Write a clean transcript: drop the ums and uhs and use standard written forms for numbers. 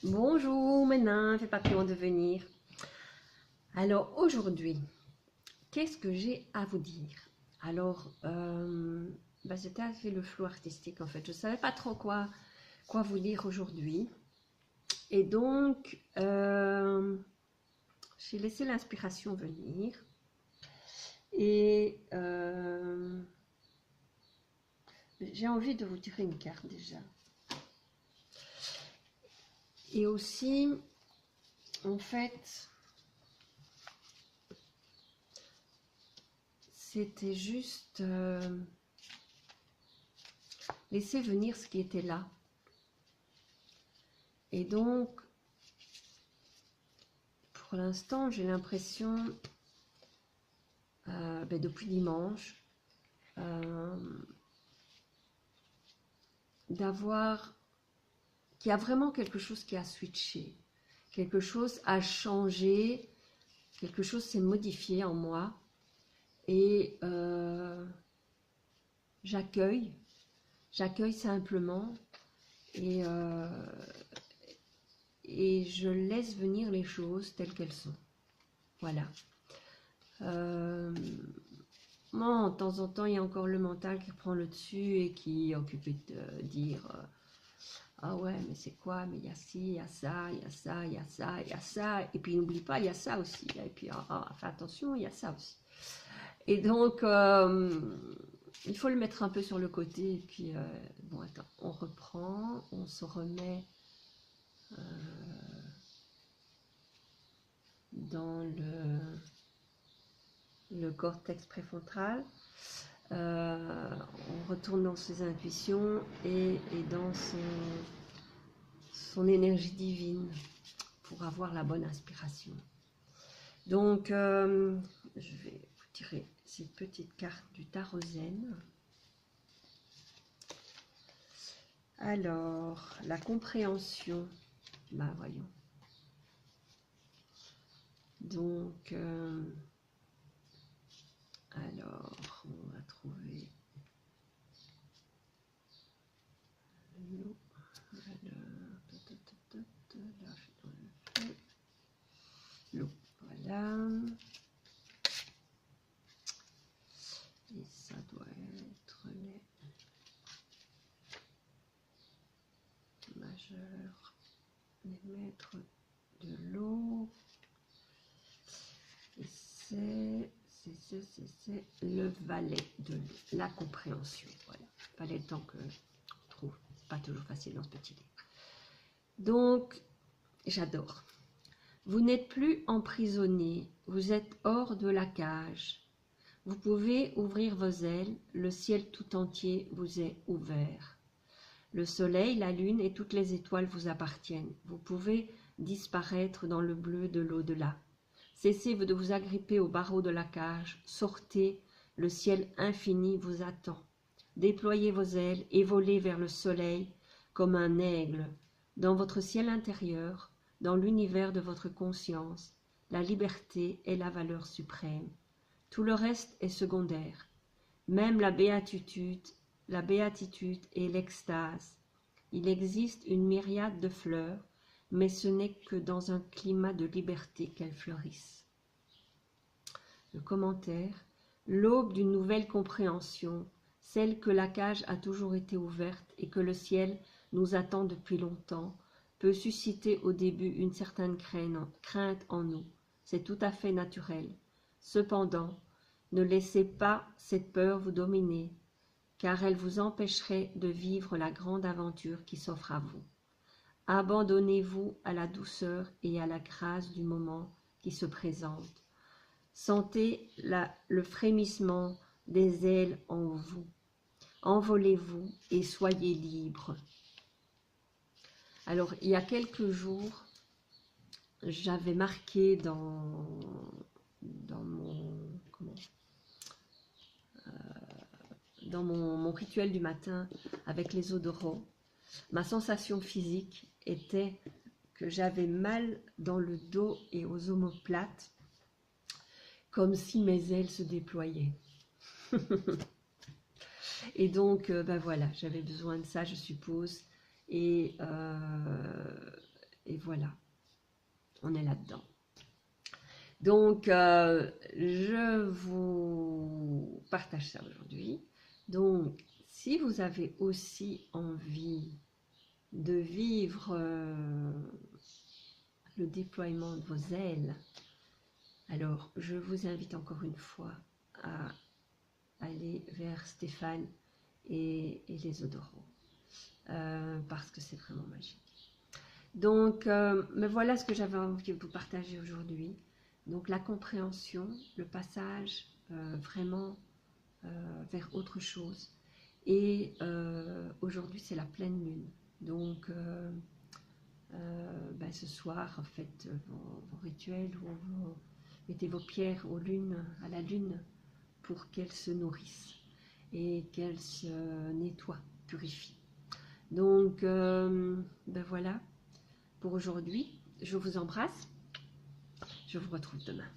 Bonjour, maintenant, fait papillon de venir. Alors aujourd'hui, qu'est-ce que j'ai à vous dire? Alors, c'était assez le flou artistique en fait. Je ne savais pas trop quoi vous dire aujourd'hui. Et donc, j'ai laissé l'inspiration venir. Et j'ai envie de vous tirer une carte déjà. Et aussi, en fait, c'était juste laisser venir ce qui était là. Et donc, pour l'instant, j'ai l'impression, depuis dimanche, qu'il y a vraiment quelque chose qui a switché, quelque chose a changé, quelque chose s'est modifié en moi, et j'accueille simplement, et, et je laisse venir les choses telles qu'elles sont. Voilà. Moi, de temps en temps, il y a encore le mental qui reprend le dessus et qui est occupé de dire ah ouais, mais c'est quoi? Mais il y a ci, il y a ça, il y a ça, il y a ça, il y a ça. Et puis n'oublie pas, il y a ça aussi. Et puis fais attention, il y a ça aussi. Et donc, il faut le mettre un peu sur le côté. Et puis, bon, attends, on reprend, on se remet dans le cortex préfrontal. On retourne dans ses intuitions et dans son énergie divine pour avoir la bonne inspiration. Donc, je vais vous tirer cette petite carte du tarot zen. Alors, la compréhension, voyons. Donc, alors, on va trouver l'eau. L'eau, voilà. Et ça doit être les majeurs, les maîtres de l'eau. Et c'est le valet de l'eau, la compréhension. Voilà, fallait le temps que je trouve. C'est pas toujours facile dans ce petit livre. Donc, j'adore. Vous n'êtes plus emprisonné, vous êtes hors de la cage. Vous pouvez ouvrir vos ailes, le ciel tout entier vous est ouvert. Le soleil, la lune et toutes les étoiles vous appartiennent. Vous pouvez disparaître dans le bleu de l'au-delà. Cessez de vous agripper aux barreaux de la cage, sortez, le ciel infini vous attend. Déployez vos ailes et volez vers le soleil comme un aigle. Dans votre ciel intérieur, dans l'univers de votre conscience, la liberté est la valeur suprême. Tout le reste est secondaire. Même la béatitude et l'extase. Il existe une myriade de fleurs, mais ce n'est que dans un climat de liberté qu'elles fleurissent. Le commentaire, l'aube d'une nouvelle compréhension, celle que la cage a toujours été ouverte et que le ciel nous attend depuis longtemps, peut susciter au début une certaine crainte en nous. C'est tout à fait naturel. Cependant, ne laissez pas cette peur vous dominer, car elle vous empêcherait de vivre la grande aventure qui s'offre à vous. Abandonnez-vous à la douceur et à la grâce du moment qui se présente. Sentez le frémissement des ailes en vous. Envolez-vous et soyez libre. Alors, il y a quelques jours, j'avais marqué dans mon rituel du matin avec les odorants, ma sensation physique était que j'avais mal dans le dos et aux omoplates, comme si mes ailes se déployaient. Et donc, voilà, j'avais besoin de ça, je suppose. Et voilà, on est là-dedans. Donc, je vous partage ça aujourd'hui. Donc, si vous avez aussi envie de vivre le déploiement de vos ailes, alors je vous invite encore une fois à aller vers Stéphane et les odorants, parce que c'est vraiment magique. Donc, mais voilà ce que j'avais envie de vous partager aujourd'hui. Donc, la compréhension, le passage vraiment vers autre chose. Et aujourd'hui, c'est la pleine lune. Donc, ben, ce soir, faites vos rituels ou mettez vos pierres à la lune pour qu'elle se nourrisse et qu'elle se nettoie, purifie. Donc, ben voilà pour aujourd'hui. Je vous embrasse. Je vous retrouve demain.